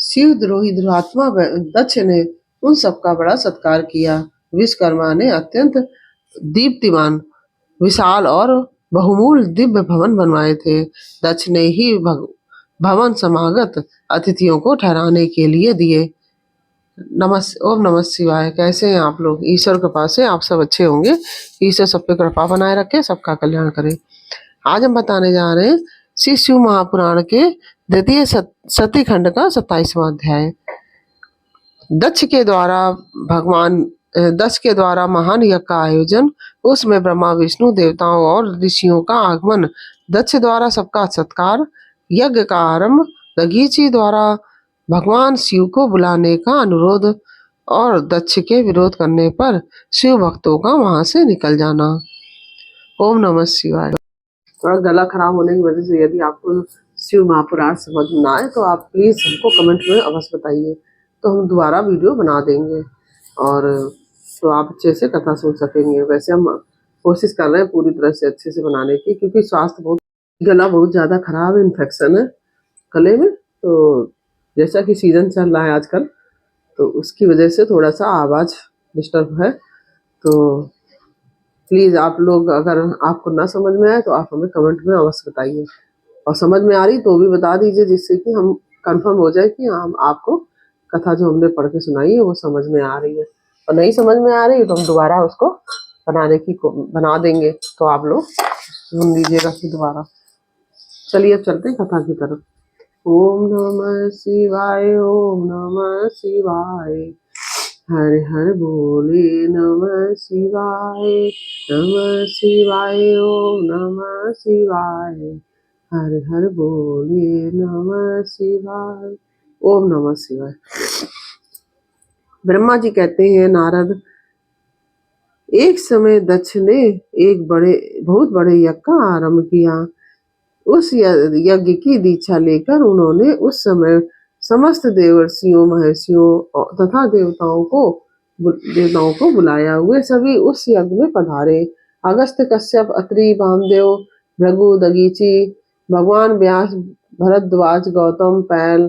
शिवद्रोही दुरात्मा दक्ष ने उन सबका बड़ा सत्कार किया। विश्वकर्मा ने अत्यंत दीप्तिमान, विशाल और बहुमूल्य दिव्य भवन बनवाए थे। दक्ष ने ही भवन समागत अतिथियों को ठहराने के लिए दिए। ओम नमः शिवाय। कैसे हैं आप लोग? ईश्वर कृपा से आप सब अच्छे होंगे। ईश्वर सब पे कृपा बनाए रखे, सबका कल्याण करे। आज हम बताने जा रहे हैं श्री शिव महापुराण के द्वितीय सती खंड का 27वां अध्याय। दक्ष के द्वारा महान यज्ञ का आयोजन, उसमें ब्रह्मा विष्णु देवताओं और ऋषियों का आगमन, दक्ष द्वारा सबका सत्कार, यज्ञ का आरंभ, दधीचि द्वारा भगवान शिव को बुलाने का अनुरोध और दक्ष के विरोध करने पर शिव भक्तों का वहां से निकल जाना। ओम नमः शिवाय। थोड़ा गला खराब होने की वजह से यदि आपको शिव महापुराण समझ ना आए तो आप प्लीज हमको कमेंट में अवश्य बताइए, तो हम दोबारा वीडियो बना देंगे और तो आप अच्छे से कथा सुन सकेंगे। वैसे हम कोशिश कर रहे हैं पूरी तरह से अच्छे से बनाने की, क्योंकि गला बहुत ज्यादा खराब है, इन्फेक्शन है गले में। तो जैसा कि सीजन चल रहा है आजकल, तो उसकी वजह से थोड़ा सा आवाज डिस्टर्ब है। तो प्लीज आप लोग, अगर आपको ना समझ में आए तो आप हमें कमेंट में अवश्य बताइए, और समझ में आ रही तो भी बता दीजिए, जिससे कि हम कंफर्म हो जाए कि हम आपको कथा जो हमने पढ़ के सुनाई है वो समझ में आ रही है। और नहीं समझ में आ रही तो हम दोबारा उसको बना देंगे, तो आप लोग सुन लीजिएगा फिर दोबारा। चलिए अब चलते हैं कथा की तरफ। ओम नमः शिवाय, ओम नमः शिवाय, हर हर बोले नमः शिवाय, नमः शिवाय, ओम नमः शिवाय, हर हर बोले नमः शिवाय, ओम नमः शिवाय। ब्रह्मा जी कहते हैं, नारद, एक समय दक्ष ने एक बहुत बड़े यज्ञ का आरंभ किया। उस यज्ञ की दीक्षा लेकर उन्होंने उस समय समस्त देवर्षियों, महर्षियों तथा देवताओं को बुलाया। हुए सभी उस यज्ञ में पधारे। अगस्त, कश्यप, अत्रि, वामदेव, भृगु, दधीचि, भगवान व्यास, भरद्वाज, गौतम, पैल,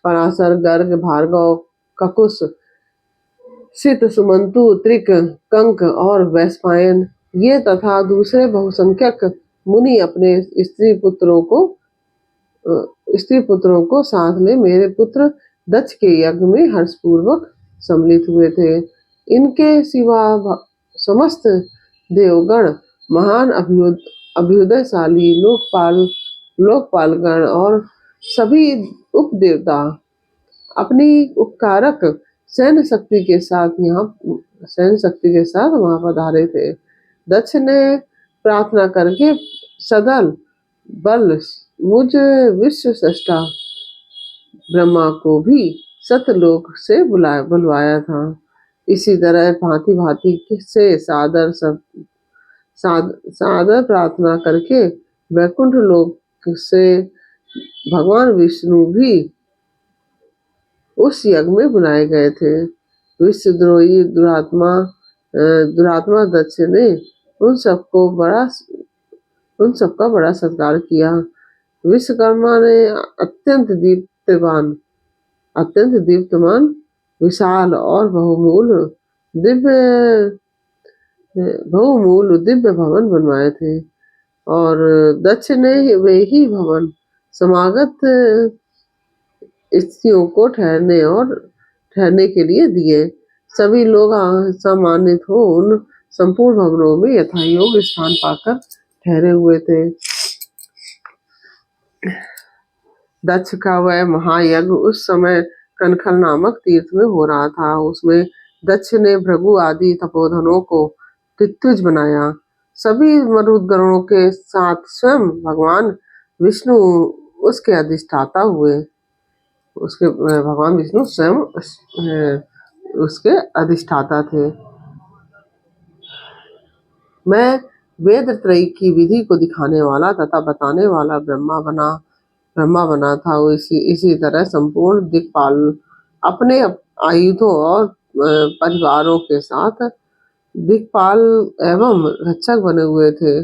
पराशर, गर्ग, भार्गव, ककुश, सित, सुमंतु, त्रिक, कंक और वैशंपायन, ये तथा दूसरे बहुसंख्यक मुनि अपने स्त्री पुत्रों को साथ ले मेरे पुत्र दक्ष के यज्ञ में हर्षपूर्वक सम्मिलित हुए थे। इनके सिवा समस्त देवगण, महान अभ्युदयशाली लोकपालगण और सभी उपदेवता अपनी उपकारक सैन्य शक्ति के साथ वहां पधारे थे। दक्ष ने प्रार्थना करके सदल बल मुझ विश्व सृष्टा ब्रह्मा को भी सतलोक से बुलवाया था। इसी तरह भांति भांति से सादर प्रार्थना करके वैकुंठ लोक से भगवान विष्णु भी उस यज्ञ में बुलाए गए थे। विश्वद्रोही दुरात्मा दक्ष ने उन सबका बड़ा सत्कार किया। विश्वकर्मा ने अत्यंत दीप्तमान, विशाल और बहुमूल्य दिव्य भवन बनवाए थे, और दक्ष ने वे ही भवन समागत स्त्रियों को ठहरने के लिए दिए। सभी लोग सम्मानित हो उन संपूर्ण भवनों में यथायोग्य स्थान पाकर ठहरे हुए थे। दक्ष का वह महायज्ञ उस समय कनखल नामक तीर्थ में हो रहा था। उसमें दक्ष ने भृगु आदि तपोधनों को ऋत्विज बनाया। सभी मरुदगणों के साथ स्वयं भगवान विष्णु उसके अधिष्ठाता हुए। भगवान विष्णु स्वयं उसके अधिष्ठाता थे। मैं वेद त्रयी की विधि को दिखाने वाला तथा बताने वाला ब्रह्मा बना था। इसी तरह संपूर्ण दिक्पाल अपने आयुधों और परिवारों के साथ दिक्पाल एवं रक्षक बने हुए थे,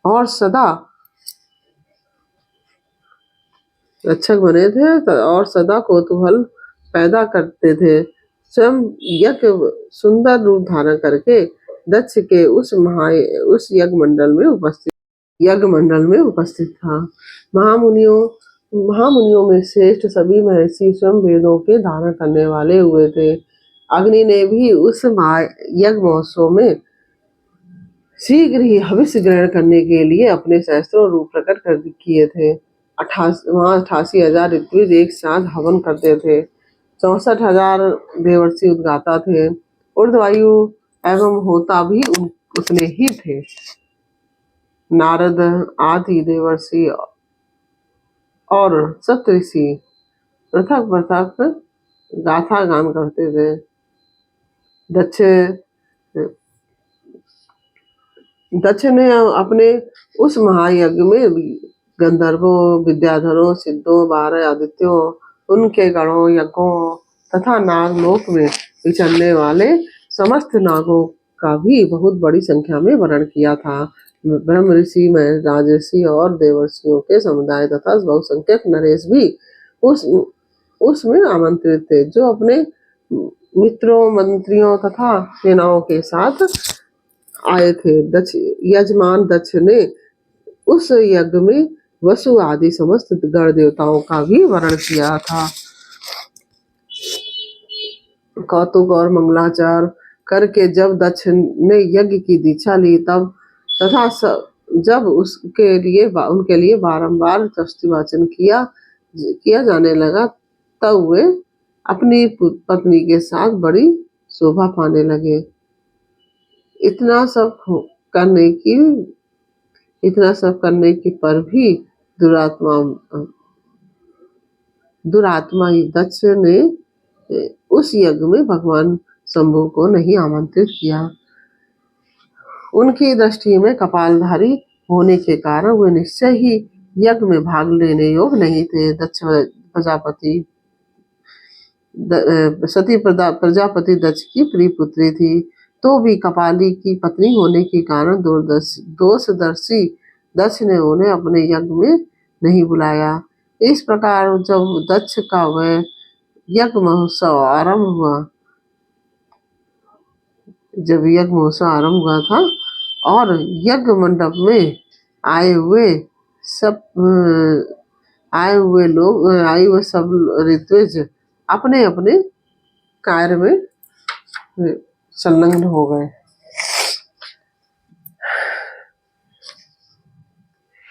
और सदा रक्षक बने थे और सदा कौतूहल पैदा करते थे। स्वयं यज्ञ सुंदर रूप धारण करके दक्ष के उस यज्ञ मंडल में उपस्थित था। महामुनियों महामुनियों में श्रेष्ठ सभी महर्षि स्वयं वेदों के धारण करने वाले हुए थे। अग्नि ने भी उस यज्ञ महोत्सव में शीघ्र ही हविष्य ग्रहण करने के लिए अपने सहस्त्रों रूप प्रकट कर किए थे। 88,000 ऋत्विज एक साथ हवन करते थे। 64,000 देवर्षि उद्गाता थे। ऊर्ध्ववायु एवं होता भी उसने ही थे। नारद आदि देवर्षि और सप्तऋषि पृथक पृथक गाथा गान करते थे। दक्ष ने अपने उस महायज्ञ में गंधर्वों, विद्याधरों, सिद्धों, 12 आदित्यों, उनके गणों, यज्ञों तथा नागलोक में विचरने वाले समस्त नागों का भी बहुत बड़ी संख्या में वर्ण किया था। ब्रह्म ऋषि, राजर्षि और देवर्षियों के समुदाय तथा बहुसंख्यक नरेश भी उसमें आमंत्रित थे, जो अपने मित्रों, मंत्रियों तथा सेनाओं के साथ आए थे। यजमान दक्ष ने उस यज्ञ में वसु आदि समस्त गण देवताओं का भी वर्ण किया था। कौतुक और मंगलाचार करके जब दक्ष ने यज्ञ की दीक्षा ली तथा जब उनके लिए बारंबार स्तुति वाचन किया जाने लगा, तब वे अपनी पत्नी के साथ बड़ी शोभा पाने लगे। इतना सब करने के पर भी दुरात्मा दक्ष ने उस यज्ञ में भगवान शंभु को नहीं आमंत्रित किया। उनकी दृष्टि में कपालधारी होने के कारण वे निश्चय ही यज्ञ में भाग लेने योग्य नहीं थे। सती प्रजापति दक्ष की प्रिय पुत्री थी, तो भी कपाली की पत्नी होने के कारण दोषदर्शी दक्ष ने उन्हें अपने यज्ञ में नहीं बुलाया। इस प्रकार जब दक्ष का वह यज्ञ महोत्सव आरंभ हुआ था और यज्ञ मंडप में आए हुए सब ऋत्विज अपने अपने कार्य में संलग्न हो गए।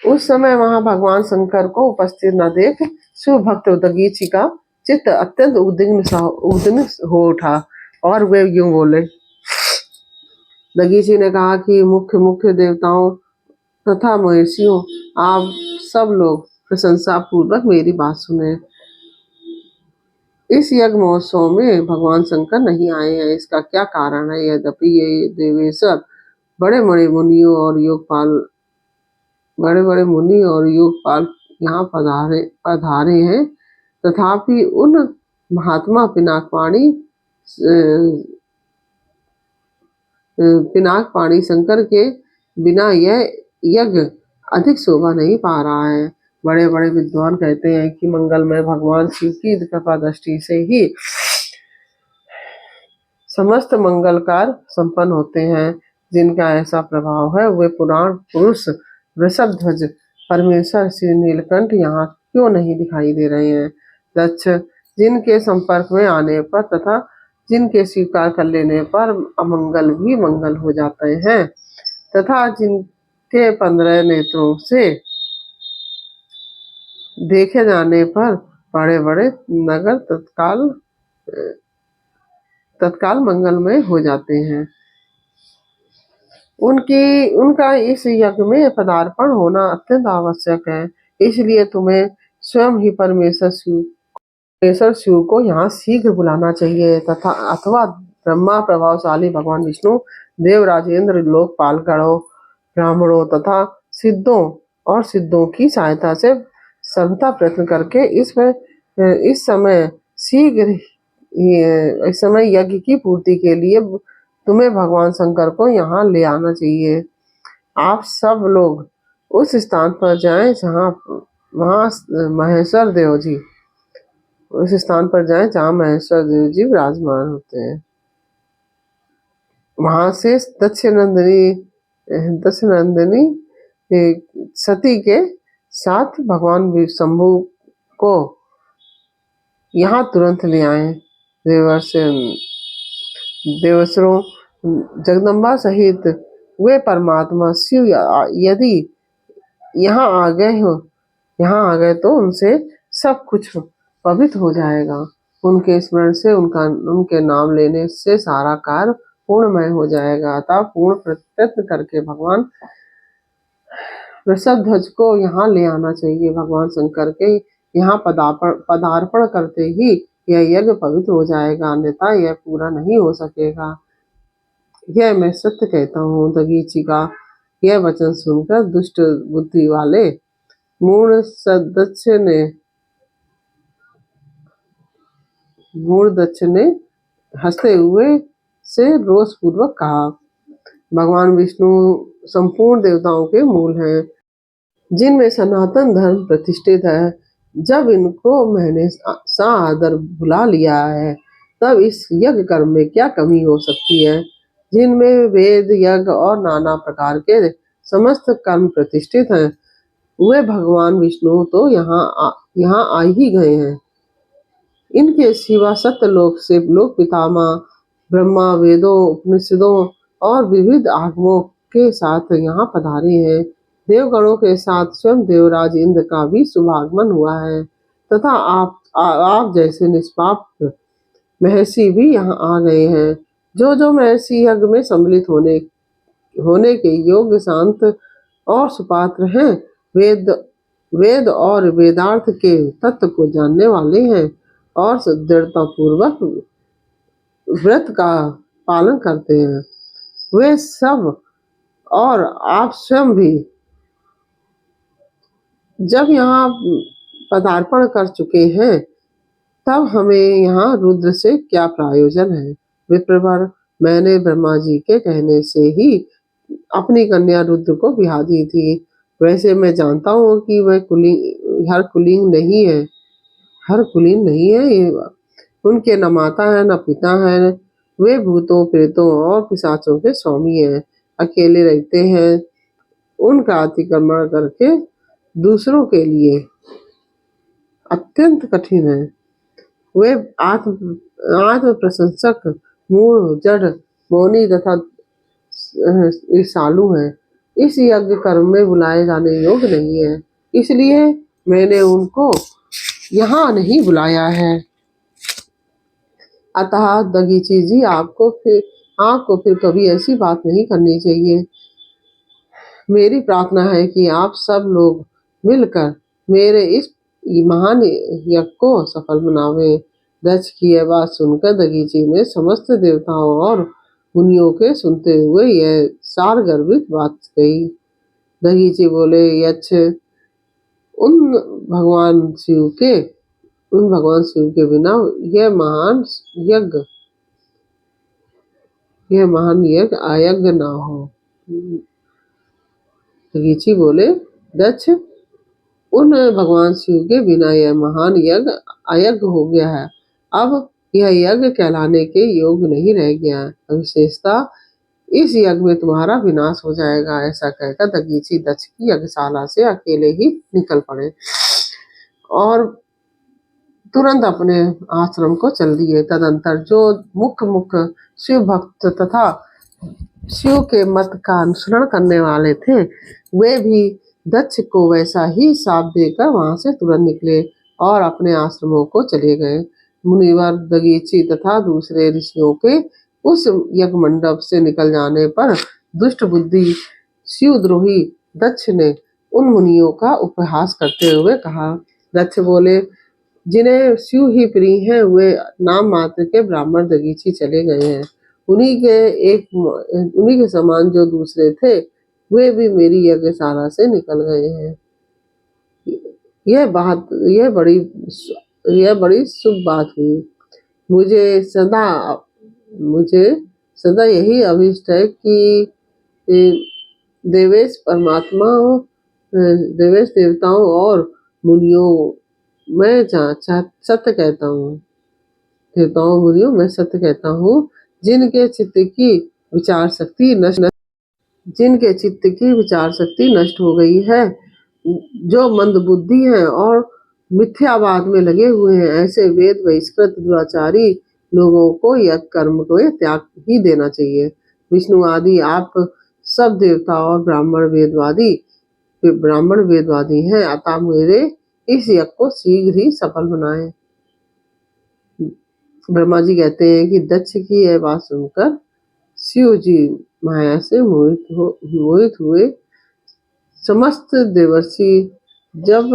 उस समय वहां भगवान शंकर को उपस्थित न देख शिव भक्त दगीची का चित्त अत्यंत उद्विग्न हो उठा और वे यूं बोले। दगीची ने कहा कि मुख्य देवताओं तथा महर्षियों, आप सब लोग प्रशंसा पूर्वक मेरी बात सुने। इस यज्ञ महोत्सव में भगवान शंकर नहीं आए हैं, इसका क्या कारण है? यद्यपि ये देवेश्वर बड़े बड़े मुनि और योगपाल यहाँ पधारे हैं, तथापि उन महात्मा पिनाक शंकर के बिना यह यज्ञ अधिक शोभा नहीं पा रहा है। बड़े बड़े विद्वान कहते हैं कि मंगलमय भगवान शिव की कृपा दृष्टि से ही समस्त मंगल कार्य संपन्न होते हैं। जिनका ऐसा प्रभाव है, वे पुराण पुरुष वृषभध्वज परमेश्वर श्री नीलकंठ यहाँ क्यों नहीं दिखाई दे रहे हैं? दक्ष, जिनके संपर्क में आने पर तथा जिनके स्वीकार कर लेने पर अमंगल भी मंगल हो जाते हैं तथा जिनके 15 नेत्रों से देखे जाने पर बड़े बड़े नगर तत्काल मंगलमय हो जाते हैं, उनका इस यज्ञ में पदार्पण होना अत्यंत आवश्यक है। इसलिए तुम्हें स्वयं ही परमेश्वर शिव को यहाँ शीघ्र बुलाना चाहिए अथवा ब्रह्मा, प्रभावशाली भगवान विष्णु, देव, राजेंद्र, लोकपाल, गणों, ब्राह्मणों तथा सिद्धों की सहायता से सर्वथा प्रयत्न करके इस समय यज्ञ की पूर्ति के लिए तुम्हें भगवान शंकर को यहाँ ले आना चाहिए। आप सब लोग उस स्थान पर जाएं जहाँ वहाँ महेश्वर देव जी, उस स्थान पर जाएं जहाँ महेश्वर देव जी विराजमान होते हैं। वहां से दक्षिणनंदिनी सती के साथ भगवान शंभु को यहाँ तुरंत ले आए। देवसरों जगदम्बा सहित वे परमात्मा शिव यदि यहाँ आ गए तो उनसे सब कुछ पवित्र हो जाएगा। उनके स्मरण से उनके नाम लेने से सारा कार्य पूर्णमय हो जाएगा। अतः पूर्ण प्रयत्न करके भगवान वृषभध्वज को यहाँ ले आना चाहिए। भगवान शंकर के यहाँ पदार्पण करते ही यह यज्ञ पवित्र हो जाएगा, अन्यथा यह पूरा नहीं हो सकेगा। यह मैं सत्य कहता हूँ। दगीची का यह वचन सुनकर दुष्ट बुद्धि वाले मूढ़दक्ष ने हंसते हुए से रोष पूर्वक कहा, भगवान विष्णु संपूर्ण देवताओं के मूल हैं, जिनमें सनातन धर्म प्रतिष्ठित है। जब इनको मैंने सादर बुला लिया है, तब इस यज्ञ कर्म में क्या कमी हो सकती है, जिनमें वेद यज्ञ और नाना प्रकार के समस्त कर्म प्रतिष्ठित हैं। वे भगवान विष्णु तो यहाँ आ ही गए हैं। इनके सिवा सत्यलोक से लोक पितामह ब्रह्मा वेदों, उपनिषदों और विविध आगमों के साथ यहाँ पधारे हैं। देवगणों के साथ स्वयं देवराज इंद्र का भी शुभागमन हुआ है, तथा आप जैसे निष्पाप महर्षि भी यहाँ आ गए हैं। जो महर्षि यज्ञ में सम्मिलित होने के योग्य, शांत और सुपात्र हैं, वेद और वेदार्थ के तत्व को जानने वाले हैं और दृढ़ता पूर्वक व्रत का पालन करते हैं, वे सब और आप स्वयं भी जब यहाँ पदार्पण कर चुके हैं, तब हमें यहाँ रुद्र से क्या प्रयोजन है। विप्रवर, मैंने ब्रह्मा जी के कहने से ही अपनी कन्या रुद्र को ब्याह दी थी। वैसे मैं जानता हूँ कि वह हर कुलीन नहीं है। ये उनके न माता है न पिता है। वे भूतों, प्रेतों और पिशाचों के स्वामी हैं, अकेले रहते हैं। उनका अतिक्रमण करके दूसरों के लिए अत्यंत कठिन है। वे आत्म प्रशंसक, मूढ़, जड़, मौनी तथा ईर्ष्यालु हैं। इस यज्ञ कर्म में बुलाए जाने योग्य नहीं है, इसलिए मैंने उनको यहाँ नहीं बुलाया है। अतः दगीची जी, आपको फिर कभी ऐसी बात नहीं करनी चाहिए। मेरी प्रार्थना है कि आप सब लोग मिलकर मेरे इस महान यज्ञ को सफल बनावें। दक्ष की यह बात सुनकर दगीची ने समस्त देवताओं और मुनियों के सुनते हुए यह सार गर्भित बात कही। दगीची बोले, यक्ष, उन भगवान शिव के बिना यह महान यज्ञ अयज्ञ न हो। दगीची बोले, दक्ष, उन भगवान शिव के बिना यह महान यज्ञ अयज्ञ हो गया है। अब यह यज्ञ कहलाने के योग्य नहीं रह गया है। विशेषता इस यज्ञ में तुम्हारा विनाश हो जाएगा। ऐसा कहकर दगीची दक्ष की यज्ञशाला से अकेले ही निकल पड़े और तुरंत अपने आश्रम को चल दिए। तदंतर जो मुख्य शिव भक्त तथा शिव के मत का अनुसरण करने वाले थे, वे भी दक्ष को वैसा ही शाप देकर वहां से तुरंत निकले और अपने आश्रमों को चले गए। मुनिवर, दगीची तथा दूसरे ऋषियों के उस यज्ञ मंडप से निकल जाने पर दुष्ट बुद्धि शिवद्रोही दक्ष ने उन मुनियों का उपहास करते हुए कहा। दक्ष बोले, जिन्हें शिव ही प्रिय हैं, वे नाम मात्र के ब्राह्मण दगीची चले गए हैं। उन्हीं के समान जो दूसरे थे, वे भी मेरी यज्ञशाला से निकल गए हैं। यह बड़ी शुभ बात हुई। मुझे सदा यही अभिष्ट है कि देवेश देवताओं और मुनियों मैं सत्य कहता हूँ, देवताओं मुनियों मैं सत्य कहता हूँ, जिनके चित्त की विचार शक्ति नष्ट हो गई है, जो मंद बुद्धि है और मिथ्यावाद में लगे हुए हैं, ऐसे वेद बहिष्कृत दुराचारी लोगों को यह कर्म को त्याग ही देना चाहिए। विष्णु आदि आप सब देवता और ब्राह्मण वेदवादी हैं, अतः मेरे इस यज्ञ को शीघ्र ही सफल बनाएं। ब्रह्मा जी कहते हैं कि दक्ष की यह बात सुनकर शिव जी माया से मोहित हुए। समस्त देवर्षि जब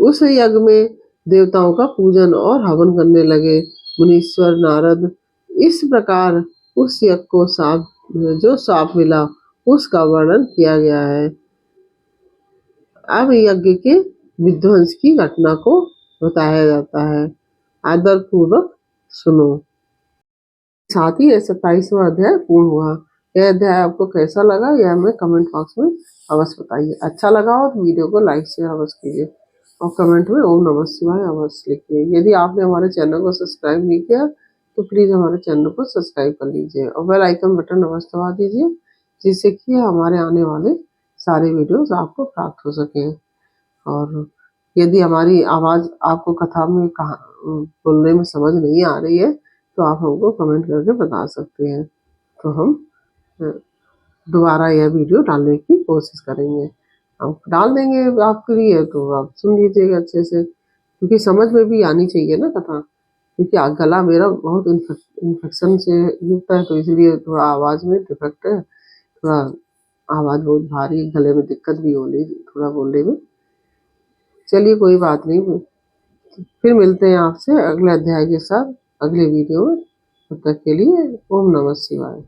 उस यज्ञ में देवताओं का पूजन और हवन करने लगे। मुनीश्वर नारद इस प्रकार उस यज्ञ को जो साप मिला उसका वर्णन किया गया है। अब यज्ञ के विध्वंस की घटना को बताया जाता है, आदर पूर्वक सुनो। साथ ही 27वां अध्याय पूर्ण हुआ। यह अध्याय आपको कैसा लगा यह हमें कमेंट बॉक्स में अवश्य बताइए। अच्छा लगा हो तो वीडियो को लाइक शेयर अवश्य कीजिए और कमेंट में ओम नमः शिवाय अवश्य लिखिए। यदि आपने हमारे चैनल को सब्सक्राइब नहीं किया तो प्लीज हमारे चैनल को सब्सक्राइब कर लीजिए और बेल आइकन बटन अवश्य दबा दीजिए, जिससे कि हमारे आने वाले सारे वीडियोस आपको प्राप्त हो सके। और यदि हमारी आवाज आपको कथा में बोलने में समझ नहीं आ रही है तो आप हमको कमेंट करके बता सकते हैं, तो हम दोबारा यह वीडियो डालने की कोशिश करेंगे। हम डाल देंगे आपके लिए, तो आप सुन लीजिएगा अच्छे से, क्योंकि समझ में भी आनी चाहिए ना कथा। क्योंकि गला मेरा बहुत इन्फेक्शन से युक्त है, तो इसलिए थोड़ा आवाज में डिफेक्ट है, थोड़ा आवाज बहुत भारी, गले में दिक्कत भी हो रही थोड़ा बोलने में। चलिए कोई बात नहीं, फिर मिलते हैं आपसे अगले अध्याय के साथ अगले वीडियो में। तब तक के लिए ओम नमः शिवाय।